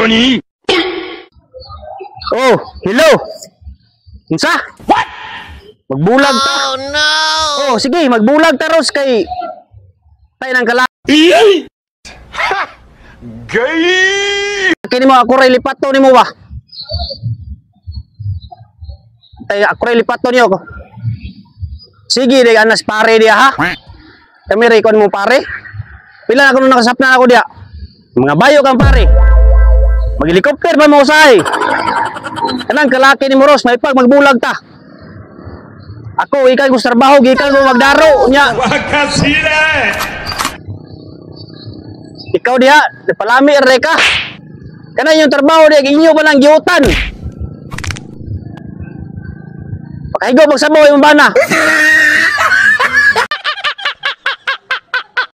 NANI?! Oh, hello. Unsa? What?! Magbulag ta. Oh no! Oh, sige, magbulag ta Ros kay tay nang kala. Ha! Gay! Kini mo ako ray lipato nimo ba? Tay ako ray lipato niyo ko. Sige, di anas pare dia ha. Kami ray kon mo pare. Pila na ko nakasapna ako dia. Mga bayo kang pare. Mag-helicopter pa mo usay. Kanang kalaki ni Moros, may pag magbulag ta. Ako, ikaw ko trabaho, ikaw ko magdaro nya. Wakasira! Ikaw diha, palami re ka. Kana yung trabaho diha, inyo pa lang giutan. Pakahigo magsabaw yung bana.